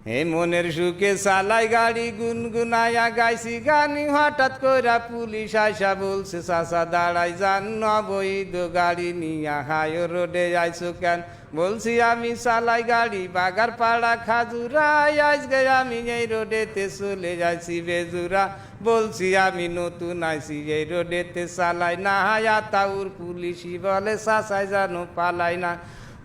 হে মনের সুখে চালাই গাড়ি গুনগুনাইয়া গাইছি গানি, হঠাৎ কইরা পুলিশ আইসা বলছে চাচা দাঁড়াই যান, অবৈধ গাড়ি নিয়া হাই রোডে আইছো কেন? বলছি আমি চালাই গাড়ি বাগারপাড়া খাজুরাই, আজকে আমি এই রোডেতে চলে যাইছি বেজুরা। বলছি আমি নতুন আইছি এই রোডেতে চালাই না, আতাউর পুলিশই বলে চাচাই জানো পালাই না।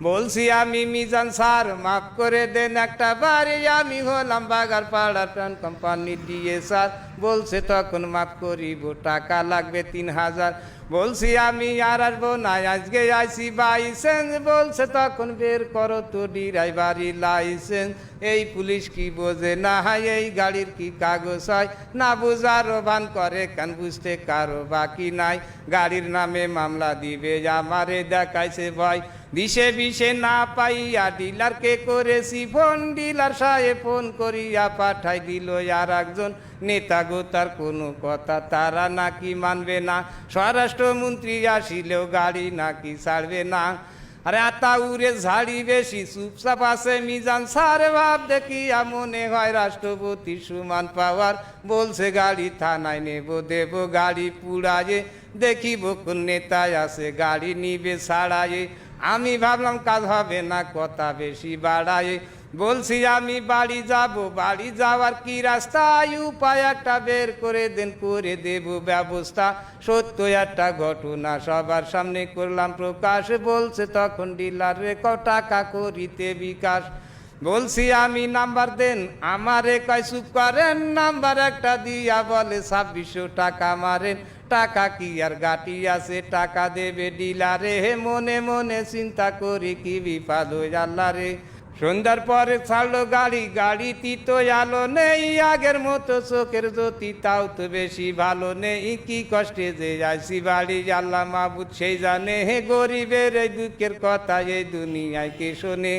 বলছি আমি মিজান স্যার মাফ করে দেন একটা বাড়ি, আমি হলাম বাগারপাড়ার প্যান কোম্পানি দিয়ে স্যার। বলছে তখন মাফ করিব টাকা লাগবে 3000। বলছি আমি আর আসবো না আজকে আইসি বাইসেন্স। বলছে তখন বের করো তো ড্রাইভারি লাইসেন্স। এই পুলিশ কি বোঝে না এই গাড়ির কি কাগজ হয়, না বুঝারও ভান করে কেন বুঝতে কারো বাকি নাই। গাড়ির নামে মামলা দিবে আমারে দেখাইছে ভয়, বিষে বিষে না পাইয়া ডিলারকে করেছি ফোন, ডিলার সাহেব ফোন করিয়া পাঠাই দিল আর একজন নেতা গো, তার কোনো কথা তারা নাকি মানবে না। স্বরাষ্ট্রমন্ত্রী আসিলেও গাড়ি নাকি ছাড়বে না। আরে আতাউরে ঝাড়ি বেশি চুপচাপ আছে মিজান স্যার, ভাব দেখিয়া মনে হয় রাষ্ট্রপতি সমান পাওয়ার। বলছে গাড়ি থানায় নেব দেব গাড়ি পুড়ায়ে, দেখিব কোন নেতায় আছে গাড়ি নিবে ছাড়ায়ে। আমি ভাবলাম কাজ হবে না কথা বেশি বাড়ায়। বলছি আমি বাড়ি যাব, বাড়ি যাওয়ার কি রাস্তায় উপায় একটা বের করে দেন, করে দেব ব্যবস্থা। সত্য একটা ঘটনা সবার সামনে করলাম প্রকাশ। বলছে তখন ডিলার রে টাকা করিতে বিকাশ। বলছি আমি নাম্বার দেন, আমারে কয় চুপ করেন। নাম্বার একটা দিয়া বলে 2600 টাকা মারেন। টাকা কি আর গাটি আছে, টাকা দেবে ডিলারে। হে মনে মনে চিন্তা করি কি বিপদ হয়ে আল্লাহ রে। সন্ধ্যার পরে ছাড়লো গাড়ি, গাড়িতে তো আলো নেই আগের মতো চোখের জ্যোতি, তাও তো বেশি ভালো নেই। কি কষ্টে যে আইসি বাড়ি আল্লাহ মাহবুদ সেই জানে। হে গরিবের এই দুঃখের কথা এই দুনিয়ায় কে শোনে?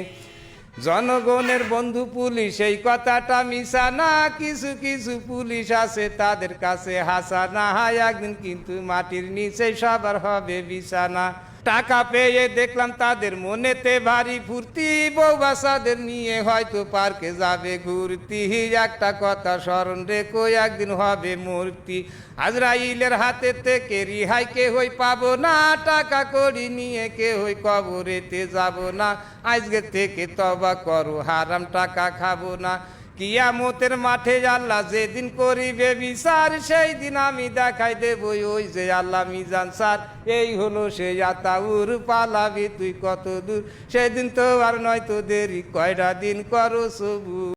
জনগণের বন্ধু পুলিশ এই কথাটা মিশা না, কিছু কিছু পুলিশ আছে তাদের কাছে হাসা না। একদিন কিন্তু মাটির নিচে সবার হবে বিছানা। টাকা পেয়ে দেখলাম তাদের মনেতে ভারী ফুর্তি, বউ বাচ্চাদের নিয়ে হয়তো পার্কে যাবে ঘুরতি। একটা কথা স্মরণ রেখো একদিন হবে মূর্তি, আজরাইলের হাতে থেকে রিহাই কেহই পাবো না। টাকা করি নিয়ে কেহই কবরেতে যাব না, আজকে থেকে তওবা করো হারাম টাকা খাবো না। কিয়ামতের মাঠে আল্লাহ যেদিন করিবে বিচার, সেই দিন আমি দেখাই দেব ওই যে আল্লাহ মিজান স্যার। এই হলো সেই আতাউর, পালাবি তুই কত দূর, সেদিন তো আর নয়তো দেরি, কয়টা দিন করো সবুর।